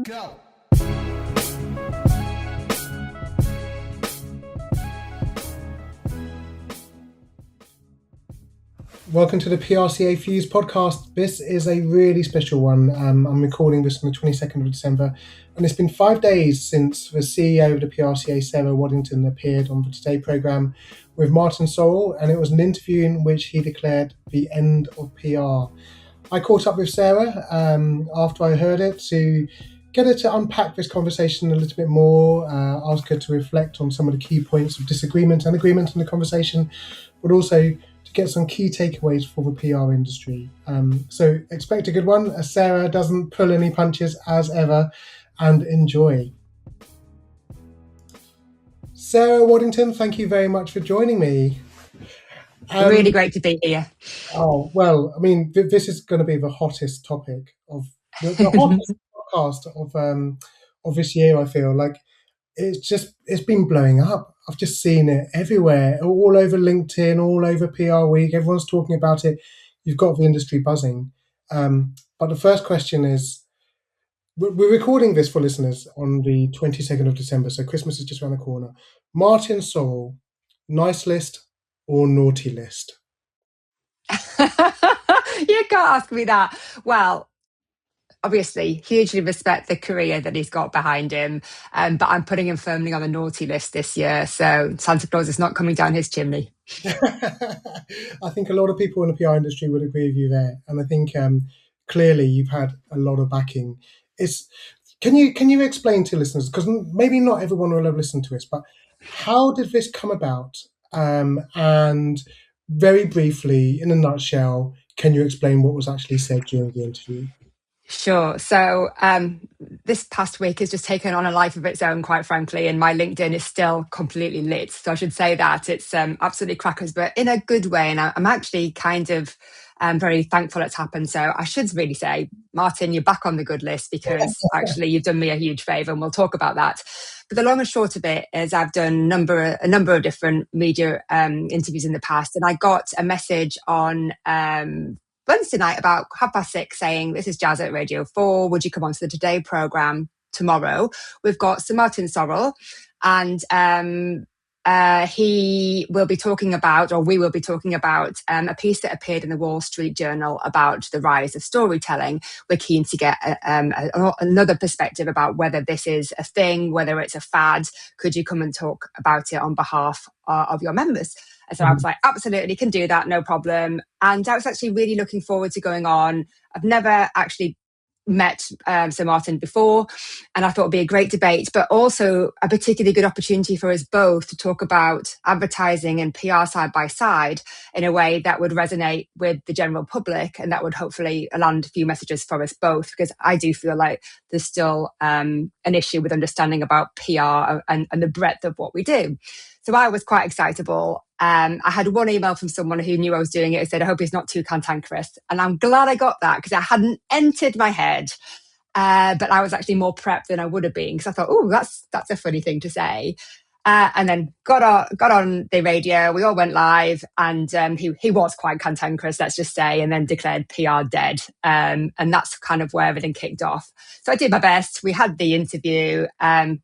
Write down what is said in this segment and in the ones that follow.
Go. Welcome to the PRCA Fuse Podcast. This is a really special one. I'm recording this on the 22nd of December, and it's been 5 days since the CEO of the PRCA, Sarah Waddington, appeared on the Today programme with Martin Sorrell, and it was an interview in which he declared the end of PR. I caught up with Sarah after I heard it to get her to unpack this conversation a little bit more, ask her to reflect on some of the key points of disagreement and agreement in the conversation, but also to get some key takeaways for the PR industry. So expect a good one, as Sarah doesn't pull any punches as ever, and enjoy. Sarah Waddington, thank you very much for joining me. Really great to be here. Oh, well, I mean, this is going to be the hottest topic of the hottest podcast of this year. I feel like it's been blowing up. I've just seen it everywhere, all over LinkedIn, all over PR Week. Everyone's talking about it. You've got the industry buzzing. But the first question is, we're recording this for listeners on the 22nd of December, so Christmas is just around the corner. Martin Sorrell, nice list or naughty list? You can't ask me that. Well, obviously, hugely respect the career that he's got behind him, but I'm putting him firmly on the naughty list this year, so Santa Claus is not coming down his chimney. I think a lot of people in the PR industry would agree with you there, and I think clearly you've had a lot of backing. Can you explain to listeners, because maybe not everyone will have listened to this, but how did this come about? And very briefly, in a nutshell, can you explain what was actually said during the interview? Sure. So this past week has just taken on a life of its own, quite frankly, and my LinkedIn is still completely lit. So I should say that it's absolutely crackers, but in a good way. And I'm actually kind of very thankful it's happened. So I should really say, Martin, you're back on the good list, because actually you've done me a huge favour, and we'll talk about that. But the long and short of it is I've done a number of different media interviews in the past, and I got a message on Wednesday night about 6:30 saying, "This is Jazz at Radio 4. Would you come on to the Today programme tomorrow? We've got Sir Martin Sorrell, and we will be talking about a piece that appeared in the Wall Street Journal about the rise of storytelling. We're keen to get another perspective about whether this is a thing, whether it's a fad. Could you come and talk about it on behalf of your members?" And so I was like, absolutely, can do that, no problem. And I was actually really looking forward to going on. I've never actually met Sir Martin before, and I thought it'd be a great debate, but also a particularly good opportunity for us both to talk about advertising and PR side by side in a way that would resonate with the general public, and that would hopefully land a few messages for us both, because I do feel like there's still an issue with understanding about PR and the breadth of what we do. So I was quite excitable. I had one email from someone who knew I was doing it who said, "I hope he's not too cantankerous." And I'm glad I got that, because it hadn't entered my head. But I was actually more prepped than I would have been, because I thought, oh, that's a funny thing to say. And then got on the radio. We all went live, and he was quite cantankerous, let's just say, and then declared PR dead. And that's kind of where everything kicked off. So I did my best. We had the interview,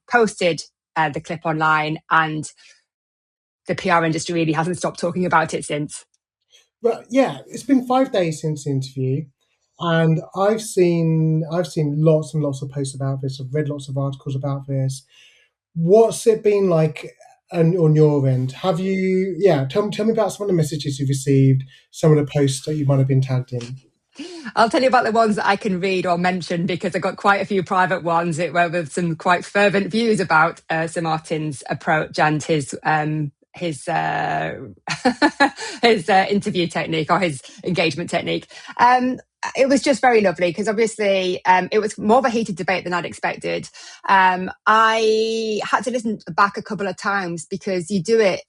posted the clip online, and the PR industry really hasn't stopped talking about it since. Well, yeah, it's been 5 days since the interview, and I've seen lots and lots of posts about this. I've read lots of articles about this. What's it been like on your end? Have you? Yeah, tell me about some of the messages you've received, some of the posts that you might have been tagged in. I'll tell you about the ones that I can read or mention, because I got quite a few private ones with some quite fervent views about Sir Martin's approach and his interview technique, or his engagement technique. It was just very lovely, because obviously it was more of a heated debate than I'd expected. I had to listen back a couple of times, because you do it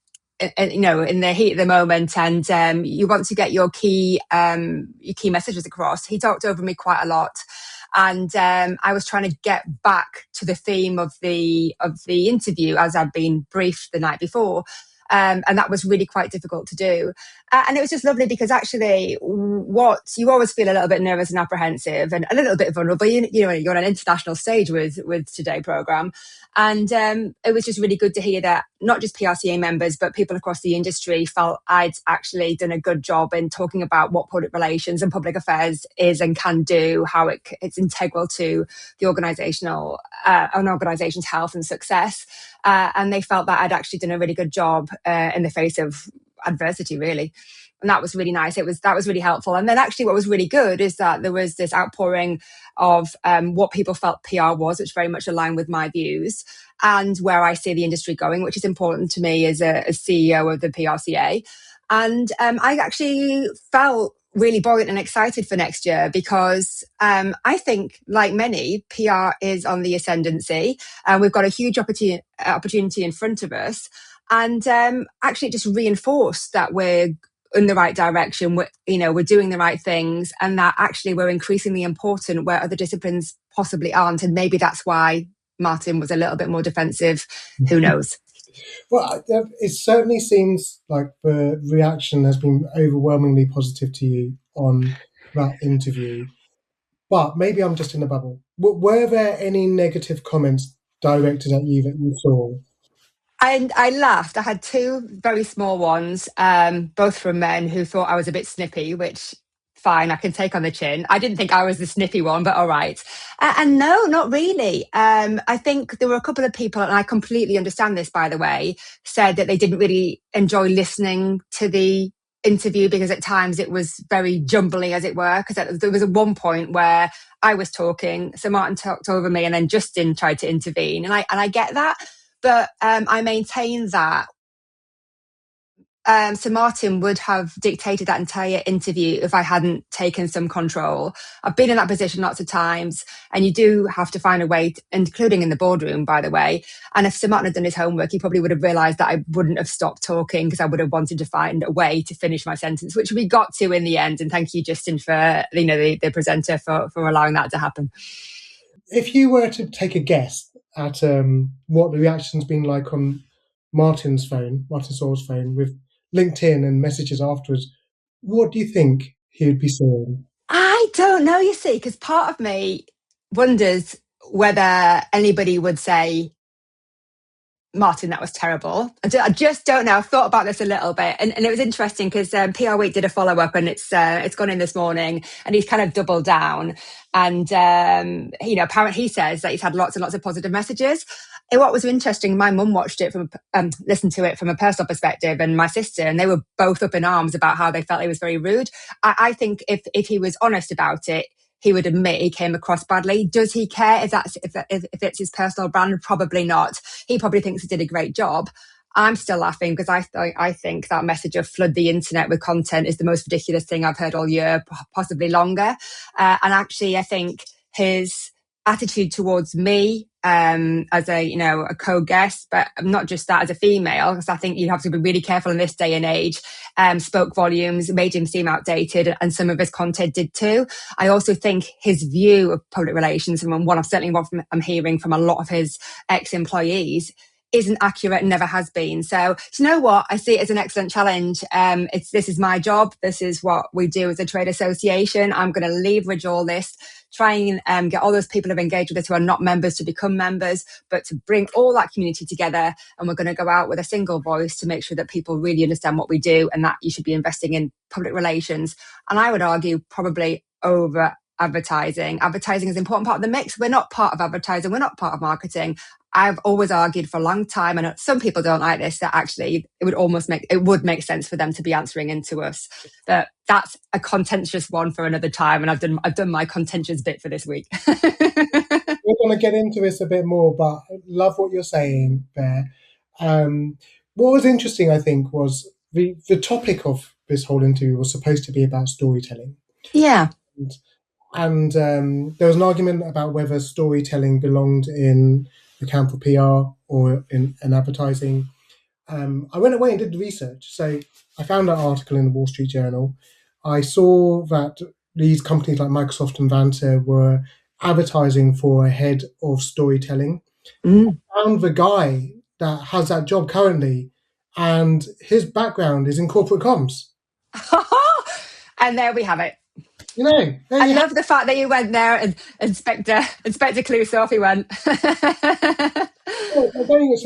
in the heat of the moment, and you want to get your key messages across. He talked over me quite a lot, and I was trying to get back to the theme of the interview as I'd been briefed the night before. And that was really quite difficult to do. And it was just lovely because actually what you always feel a little bit nervous and apprehensive and a little bit vulnerable. You know, you're on an international stage with Today programme. And it was just really good to hear that not just PRCA members, but people across the industry felt I'd actually done a good job in talking about what public relations and public affairs is and can do, how it's integral to the an organisation's health and success. And they felt that I'd actually done a really good job in the face of adversity, really. And that was really nice. That was really helpful. And then actually what was really good is that there was this outpouring of what people felt PR was, which very much aligned with my views and where I see the industry going, which is important to me as a CEO of the PRCA. And I actually felt really buoyant and excited for next year because I think, like many, PR is on the ascendancy and we've got a huge opportunity in front of us. And actually it just reinforced that we're in the right direction, we're doing the right things, and that actually we're increasingly important where other disciplines possibly aren't. And maybe that's why Martin was a little bit more defensive. Who knows? Well, it certainly seems like the reaction has been overwhelmingly positive to you on that interview. But maybe I'm just in a bubble. Were there any negative comments directed at you that you saw? And I laughed. I had two very small ones, both from men who thought I was a bit snippy, which fine, I can take on the chin. I didn't think I was the snippy one, but all right. And no, not really. I think there were a couple of people, and I completely understand this, by the way, said that they didn't really enjoy listening to the interview because at times it was very jumbly, as it were, because there was at one point where I was talking, Sir Martin talked over me, and then Justin tried to intervene. And I get that. But I maintain that Sir Martin would have dictated that entire interview if I hadn't taken some control. I've been in that position lots of times, and you do have to find a way, including in the boardroom, by the way. And if Sir Martin had done his homework, he probably would have realised that I wouldn't have stopped talking because I would have wanted to find a way to finish my sentence, which we got to in the end. And thank you, Justin, for the presenter for allowing that to happen. If you were to take a guess at what the reaction's been like on Martin Sorrell's phone, with LinkedIn and messages afterwards, what do you think he would be saying? I don't know, you see, because part of me wonders whether anybody would say, Martin, that was terrible. I just don't know. I've thought about this a little bit. And it was interesting because PR Week did a follow-up and it's gone in this morning and he's kind of doubled down. And, apparently he says that he's had lots and lots of positive messages. And what was interesting, my mum watched it listened to it from a personal perspective, and my sister, and they were both up in arms about how they felt it was very rude. I think if he was honest about it, he would admit he came across badly. Does he care if it's his personal brand? Probably not. He probably thinks he did a great job. I'm still laughing because I think that message of flood the internet with content is the most ridiculous thing I've heard all year, possibly longer. And actually, I think his attitude towards me as a co-guest, but not just that, as a female, because I think you have to be really careful in this day and age, spoke volumes, made him seem outdated, and some of his content did too. I also think his view of public relations, and I'm hearing from a lot of his ex-employees, isn't accurate and never has been. So, do you know what? I see it as an excellent challenge. This is my job. This is what we do as a trade association. I'm going to leverage all this, try and get all those people who have engaged with us who are not members to become members, but to bring all that community together. And we're going to go out with a single voice to make sure that people really understand what we do and that you should be investing in public relations. And I would argue probably over advertising. Advertising is an important part of the mix. We're not part of advertising. We're not part of marketing. I've always argued for a long time, and some people don't like this, that actually it would make sense for them to be answering into us. But that's a contentious one for another time, and I've done my contentious bit for this week. We're going to get into this a bit more, but I love what you're saying there. What was interesting, I think, was the topic of this whole interview was supposed to be about storytelling. Yeah. And there was an argument about whether storytelling belonged in the camp of PR or in advertising. I went away and did the research. So I found that article in the Wall Street Journal. I saw that these companies like Microsoft and Vanta were advertising for a head of storytelling. I found the guy that has that job currently, and his background is in corporate comms. And there we have it. You know, I love the fact that you went there and Inspector Clouseau, he went. Going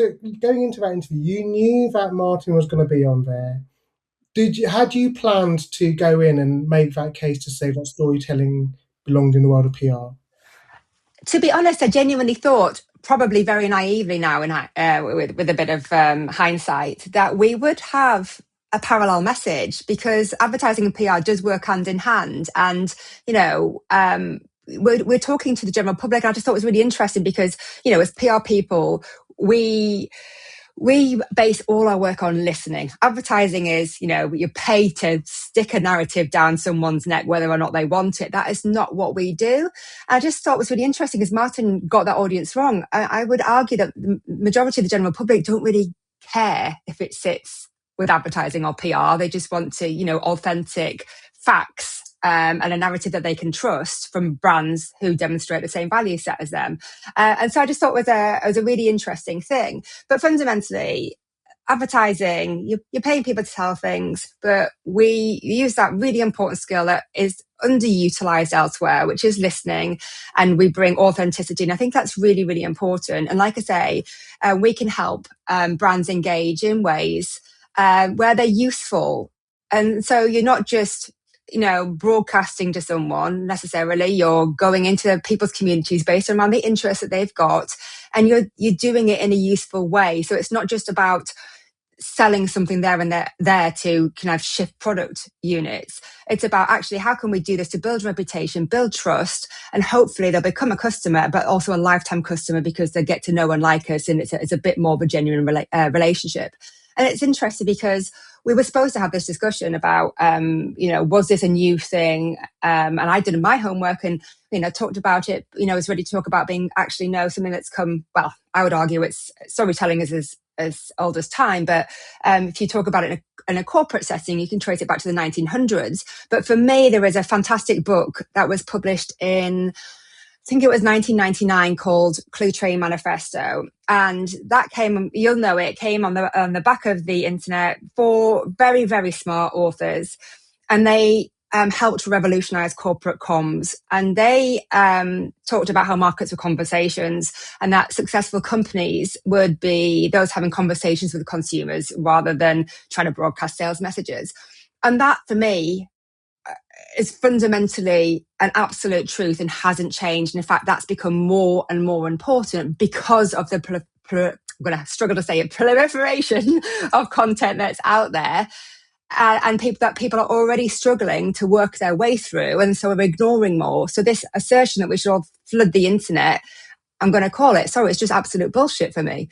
into that interview, you knew that Martin was going to be on there. Had you planned to go in and make that case to say that storytelling belonged in the world of PR? To be honest, I genuinely thought, probably very naively now, with a bit of hindsight, that we would have a parallel message, because advertising and PR does work hand in hand. And, we're talking to the general public. I just thought it was really interesting because, as PR people, we base all our work on listening. Advertising is, you pay to stick a narrative down someone's neck, whether or not they want it. That is not what we do. I just thought it was really interesting because Martin got that audience wrong. I would argue that the majority of the general public don't really care if it sits with advertising or PR. They just want to, authentic facts and a narrative that they can trust from brands who demonstrate the same value set as them. And so I just thought it was a really interesting thing. But fundamentally, advertising, you're paying people to tell things, but we use that really important skill that is underutilized elsewhere, which is listening, and we bring authenticity. And I think that's really, really important. And like I say, we can help brands engage in ways where they're useful. And so you're not just broadcasting to someone necessarily. You're going into people's communities based around the interests that they've got, and you're doing it in a useful way. So it's not just about selling something there and there to kind of shift product units. It's about actually how can we do this to build reputation, build trust, and hopefully they'll become a customer, but also a lifetime customer because they get to know and like us, and it's a bit more of a genuine relationship. And it's interesting because we were supposed to have this discussion about, was this a new thing? And I did my homework and, talked about it, was ready to talk about being actually something that's come, well, I would argue it's storytelling is as old as time. But if you talk about it in a corporate setting, you can trace it back to the 1900s. But for me, there is a fantastic book that was published in, I think it was 1999, called Clue Train Manifesto. And that came, you'll know it, came on the back of the internet for very, very smart authors. And they helped revolutionize corporate comms. And they talked about how markets were conversations, and that successful companies would be those having conversations with consumers rather than trying to broadcast sales messages. And that, for me, is fundamentally an absolute truth and hasn't changed. And in fact, that's become more and more important because of the I'm going to struggle to say it, proliferation of content that's out there, and people are already struggling to work their way through, and so we're ignoring more. So this assertion that we should all flood the internet, I'm going to call it, sorry, it's just absolute bullshit for me.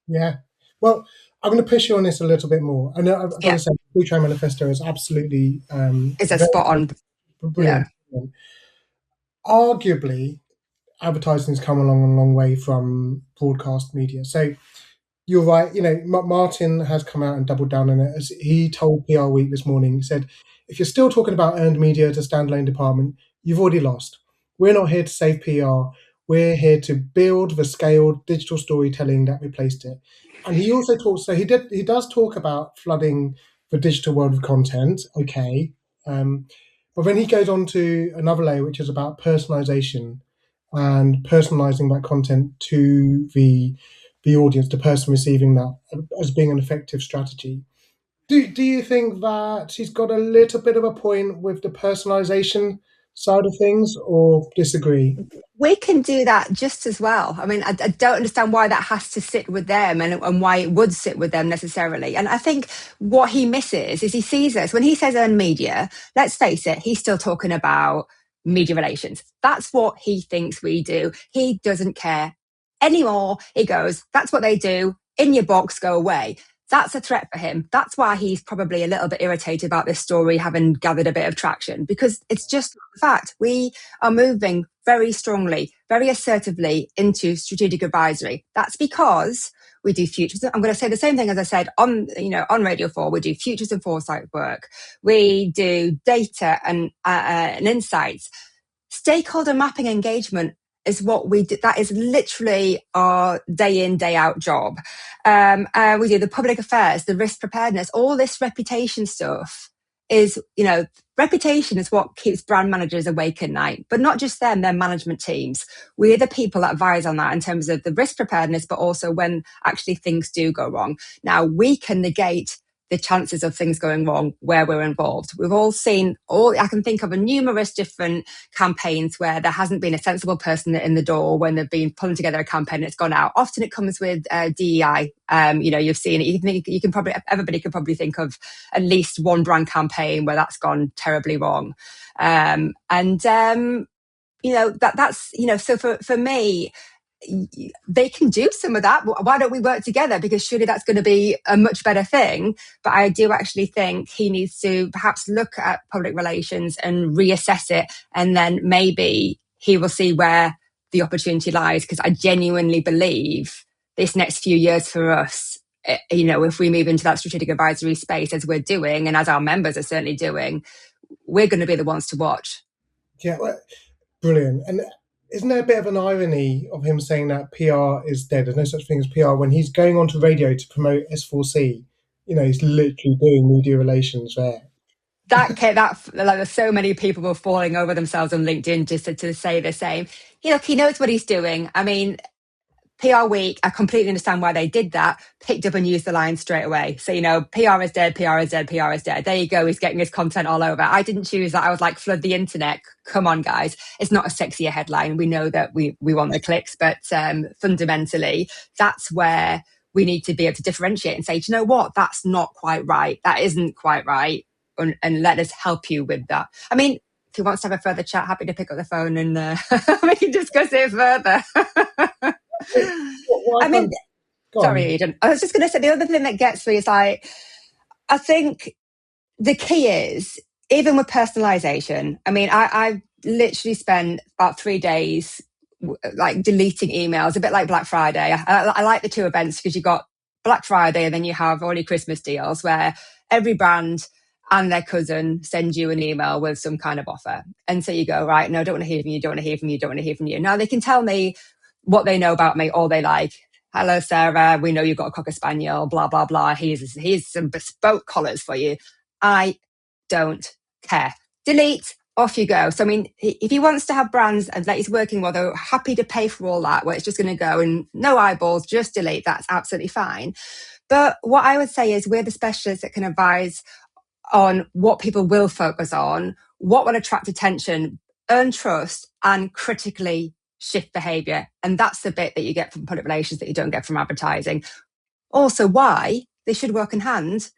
Yeah. Well, I'm going to push you on this a little bit more. I know I've got to say, the Blue Train Manifesto is absolutely it's a spot on. Brilliant. Yeah. Arguably, advertising has come along a long way from broadcast media. So you're right. Martin has come out and doubled down on it. As he told PR Week this morning, he said, if you're still talking about earned media as a standalone department, you've already lost. We're not here to save PR. We're here to build the scaled digital storytelling that replaced it. And he also talks, so he does talk about flooding the digital world of content. Okay. But then he goes on to another layer, which is about personalization and personalizing that content to the audience, the person receiving that, as being an effective strategy. Do you think that he's got a little bit of a point with the personalization side of things, or disagree? We can do that just as well. I mean, I don't understand why that has to sit with them and why it would sit with them necessarily. And I think what he misses is he sees us, when he says earned media, let's face it, he's still talking about media relations. That's what he thinks we do. He doesn't care anymore. He goes, that's what they do. In your box, go away. That's a threat for him. That's why he's probably a little bit irritated about this story having gathered a bit of traction, because it's just the fact we are moving very strongly, very assertively into strategic advisory. That's because we do futures. I'm going to say the same thing as I said on Radio 4. We do futures and foresight work. We do data and insights. Stakeholder mapping engagement is what we do. That is literally our day in, day out job. We do the public affairs, the risk preparedness, all this reputation stuff is, reputation is what keeps brand managers awake at night, but not just them, their management teams. We're the people that advise on that in terms of the risk preparedness, but also when actually things do go wrong. Now, we can negate the chances of things going wrong where we're involved. We've all seen I can think of numerous different campaigns where there hasn't been a sensible person in the door when they've been pulling together a campaign and it's gone out. Often it comes with DEI. You've seen it. Everybody can probably think of at least one brand campaign where that's gone terribly wrong. So for me, they can do some of that. Why don't we work together? Because surely that's going to be a much better thing. But I do actually think he needs to perhaps look at public relations and reassess it. And then maybe he will see where the opportunity lies. Because I genuinely believe this next few years for us, if we move into that strategic advisory space as we're doing, and as our members are certainly doing, we're going to be the ones to watch. Yeah, well, brilliant. And isn't there a bit of an irony of him saying that PR is dead? There's no such thing as PR when he's going onto radio to promote S4C. He's literally doing media relations there. There's so many people were falling over themselves on LinkedIn just to say the same. He knows what he's doing. I mean, PR Week, I completely understand why they did that, picked up and used the line straight away. So, PR is dead, PR is dead, PR is dead. There you go. He's getting his content all over. I didn't choose that. I was like, flood the internet. Come on, guys. It's not a sexier headline. We know that we want the clicks, but fundamentally, that's where we need to be able to differentiate and say, do you know what? That's not quite right. That isn't quite right. And let us help you with that. I mean, if he wants to have a further chat, happy to pick up the phone and we can discuss it further. Sorry, Aidan. I was just going to say the other thing that gets me is I think the key is, even with personalization, I mean, I literally spent about 3 days deleting emails, a bit like Black Friday. I like the two events because you got Black Friday and then you have all your Christmas deals where every brand and their cousin send you an email with some kind of offer. And so you go, right, no, don't want to hear from you, don't want to hear from you, don't want to hear from you. Now they can tell me what they know about me, all they like. Hello, Sarah, we know you've got a Cocker Spaniel, blah, blah, blah. Here's some bespoke collars for you. I don't care. Delete, off you go. So, I mean, if he wants to have brands that he's working with, they're happy to pay for all that, where it's just going to go and no eyeballs, just delete, that's absolutely fine. But what I would say is we're the specialists that can advise on what people will focus on, what will attract attention, earn trust, and critically shift behaviour. And that's the bit that you get from public relations that you don't get from advertising. Also, why they should work hand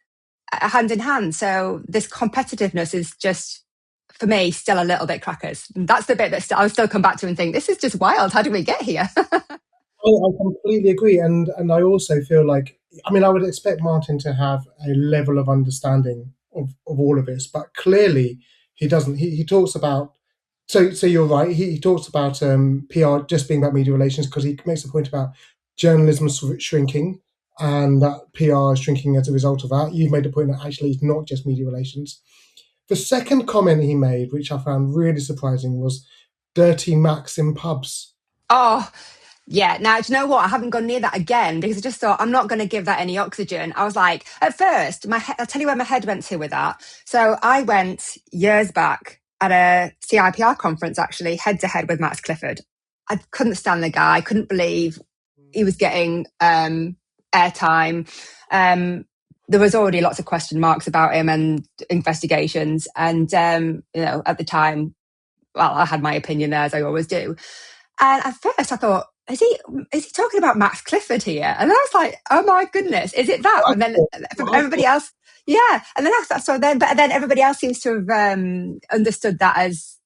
in hand. So this competitiveness is just, for me, still a little bit crackers. And that's the bit that I'll still come back to and think, this is just wild. How did we get here? I completely agree. And I also feel like, I would expect Martin to have a level of understanding of all of this, but clearly he doesn't. He talks about, so you're right, he talks about PR just being about media relations because he makes a point about journalism shrinking and that PR is shrinking as a result of that. You've made a point that actually it's not just media relations. The second comment he made, which I found really surprising, was dirty Macs in pubs. Oh, yeah. Now, do you know what? I haven't gone near that again because I just thought I'm not going to give that any oxygen. I was like, at first, I'll tell you where my head went to with that. So I went years back at a CIPR conference, actually, head to head with Max Clifford. I couldn't stand the guy. I couldn't believe he was getting airtime. There was already lots of question marks about him and investigations. And, at the time, well, I had my opinion there, as I always do. And at first I thought, is he talking about Max Clifford here? And I was like, oh my goodness, is it that? And then from everybody else, yeah. And then but then everybody else seems to have understood that as,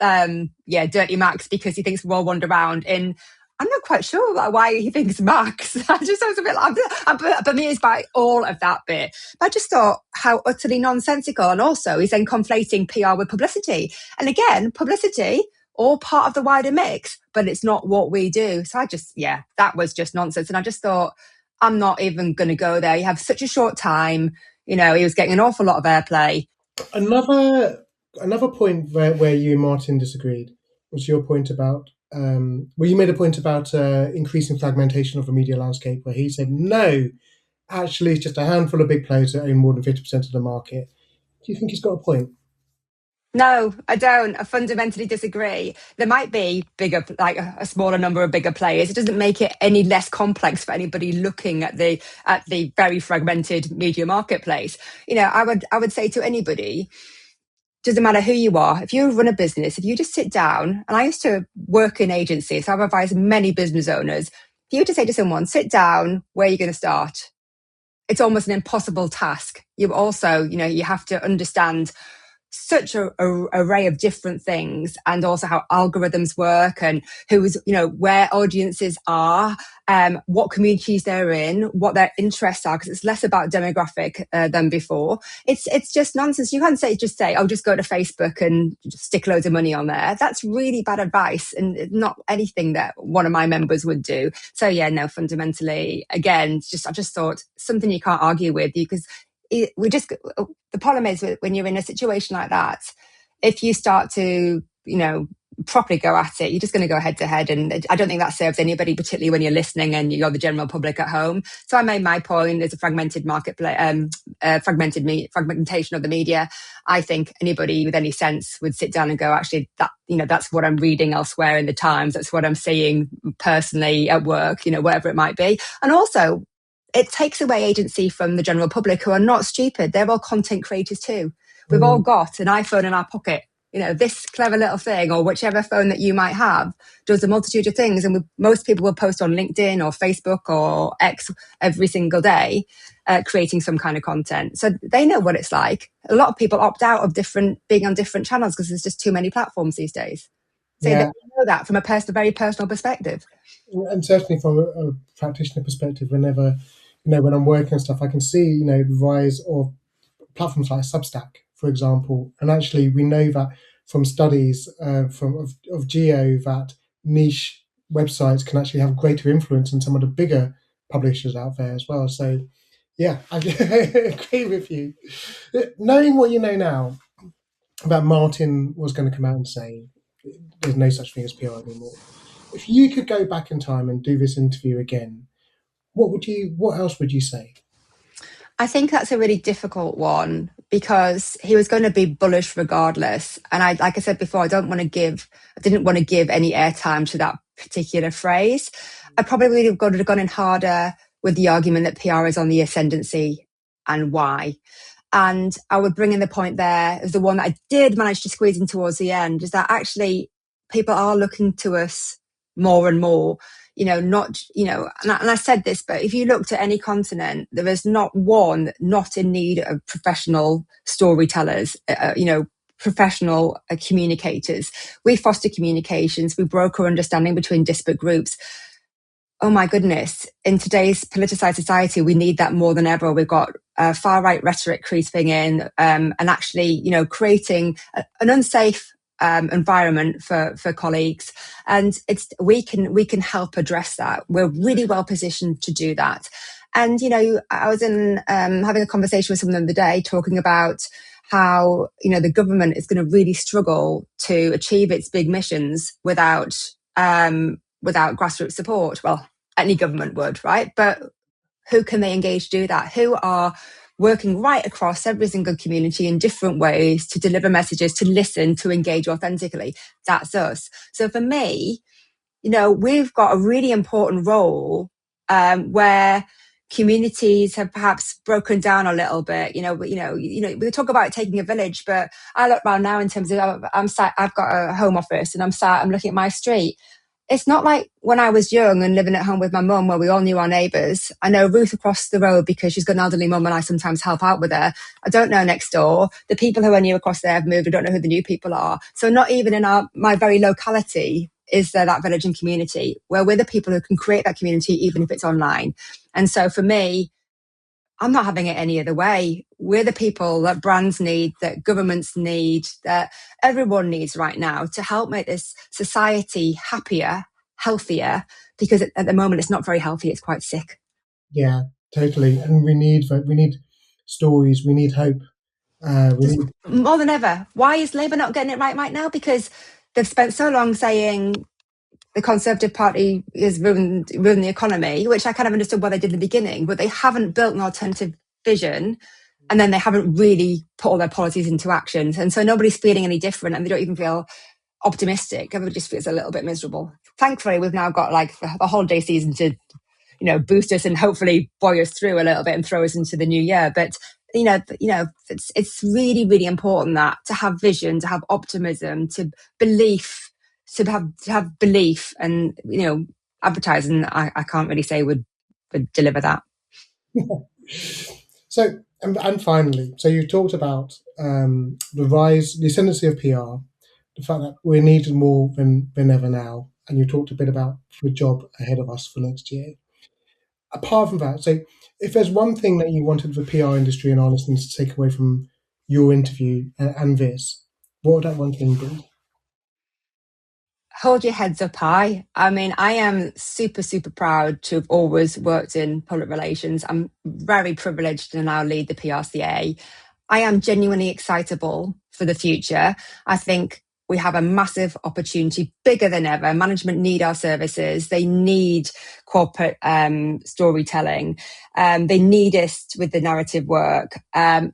dirty Max because he thinks we all wander around in. I'm not quite sure why he thinks Max. I was a bit. I'm bemused by all of that bit. But I just thought how utterly nonsensical, and also he's then conflating PR with publicity. And again, publicity, all part of the wider mix, but it's not what we do. So that was just nonsense. And I just thought, I'm not even going to go there. You have such a short time. He was getting an awful lot of airplay. Another point where you and Martin disagreed was your point about well, you made a point about increasing fragmentation of the media landscape, where he said, no, actually, it's just a handful of big players that own more than 50% of the market. Do you think he's got a point? No, I don't. I fundamentally disagree. There might be bigger, like a smaller number of bigger players. It doesn't make it any less complex for anybody looking at the very fragmented media marketplace. I would say to anybody, doesn't matter who you are, if you run a business, if you just sit down, and I used to work in agencies, so I've advised many business owners. If you just say to someone, sit down, where are you going to start? It's almost an impossible task. You also, you have to understand such a array of different things, and also how algorithms work, and where audiences are, what communities they're in, what their interests are, because it's less about demographic than before. It's just nonsense. You can't just say, oh, just go to Facebook and just stick loads of money on there. That's really bad advice, and not anything that one of my members would do. So yeah, no, fundamentally, again, I just thought something you can't argue with, because the problem is when you're in a situation like that, if you start to, properly go at it, you're just going to go head to head. And I don't think that serves anybody, particularly when you're listening and you're the general public at home. So I made my point. There's a fragmented marketplace, fragmentation of the media. I think anybody with any sense would sit down and go, actually, that's what I'm reading elsewhere in the Times. That's what I'm seeing personally at work, whatever it might be. And also, it takes away agency from the general public, who are not stupid. They're all content creators too. We've all got an iPhone in our pocket. This clever little thing, or whichever phone that you might have, does a multitude of things. And most people will post on LinkedIn or Facebook or X every single day, creating some kind of content. So they know what it's like. A lot of people opt out of being on different channels because there's just too many platforms these days. So they know that from a very personal perspective. And certainly from a practitioner perspective, whenever, when I'm working on stuff, I can see, the rise of platforms like Substack, for example. And actually, we know that from studies of Geo, that niche websites can actually have greater influence than some of the bigger publishers out there as well. So, yeah, I agree with you. Knowing what you know now, that Martin was going to come out and say there's no such thing as PR anymore. If you could go back in time and do this interview again, what else would you say? I think that's a really difficult one, because he was going to be bullish regardless. And like I said before, I didn't want to give any airtime to that particular phrase. I probably would have gone in harder with the argument that PR is on the ascendancy and why. And I would bring in the point there as the one that I did manage to squeeze in towards the end, is that actually people are looking to us more and more. And I said this, but if you looked at any continent, there is not one not in need of professional storytellers, professional communicators. We foster communications, we broker understanding between disparate groups. Oh my goodness, in today's politicized society, we need that more than ever. We've got far-right rhetoric creeping in, and actually, creating an unsafe environment for colleagues, and we can help address that. We're really well positioned to do that. And I was having a conversation with someone the other day, talking about how the government is going to really struggle to achieve its big missions without grassroots support. Well, any government would, right? But who can they engage to do that? Who are working right across every single community in different ways to deliver messages, to listen, to engage authentically? That's us. So for me, we've got a really important role where communities have perhaps broken down a little bit. We talk about taking a village, but I look around now in terms of I've got a home office, and I'm looking at my street. It's not like when I was young and living at home with my mum, where we all knew our neighbours. I know Ruth across the road because she's got an elderly mum and I sometimes help out with her. I don't know next door. The people who I knew across there have moved. I don't know who the new people are. So not even in my very locality is there that village and community, where we're the people who can create that community, even if it's online. And so for me, I'm not having it any other way. We're the people that brands need, that governments need, that everyone needs right now to help make this society happier, healthier, because at the moment it's not very healthy. It's quite sick. Yeah, totally. And we need stories. We need hope. More than ever. Why is Labour not getting it right now? Because they've spent so long saying the Conservative Party has ruined the economy, which I kind of understood why they did in the beginning, but they haven't built an alternative vision, and then they haven't really put all their policies into action. And so nobody's feeling any different, and they don't even feel optimistic. Everybody just feels a little bit miserable. Thankfully, we've now got like the holiday season to, boost us and hopefully buoy us through a little bit and throw us into the new year. But it's really, really important that to have vision, to have optimism, to have belief, and advertising. I can't really say would deliver that. So, and finally, so you talked about the ascendancy of PR, the fact that we're needed more than ever now, and you talked a bit about the job ahead of us for next year. Apart from that, so if there's one thing that you wanted the PR industry and our listeners to take away from your interview and this, what would that one thing be? Hold your heads up high. I mean, I am super, super proud to have always worked in public relations. I'm very privileged to now lead the PRCA. I am genuinely excitable for the future. I think we have a massive opportunity, bigger than ever. Management need our services. They need corporate storytelling. They need us with the narrative work. And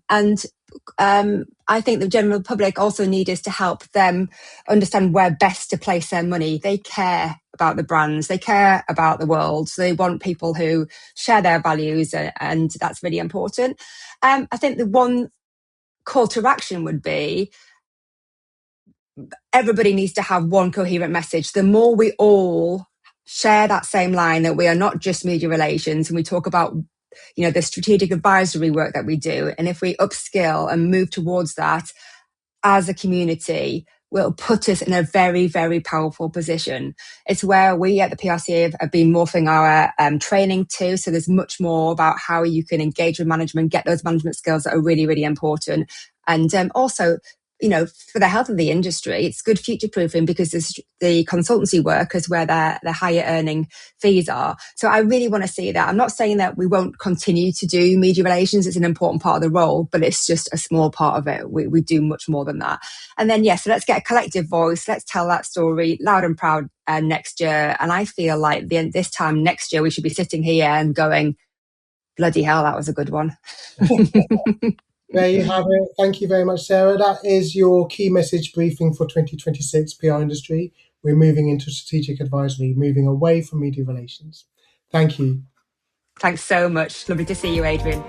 I think the general public also need us to help them understand where best to place their money. They care about the brands. They care about the world. So they want people who share their values, and that's really important. I think the one call to action would be everybody needs to have one coherent message. The more we all share that same line, that we are not just media relations, and we talk about the strategic advisory work that we do, and if we upskill and move towards that as a community, will put us in a very, very powerful position. It's where we at the PRCA have been morphing our training to. So there's much more about how you can engage with management, get those management skills that are really, really important. And also, for the health of the industry, it's good future proofing, because the consultancy work is where their higher earning fees are. So I really want to see that. I'm not saying that we won't continue to do media relations. It's an important part of the role, but it's just a small part of it. We do much more than that. And then, so let's get a collective voice. Let's tell that story loud and proud next year. And I feel like this time next year, we should be sitting here and going, bloody hell, that was a good one. There you have it. Thank you very much, Sarah. That is your key message briefing for 2026 PR industry. We're moving into strategic advisory, moving away from media relations. Thank you. Thanks so much. Lovely to see you, Adrian.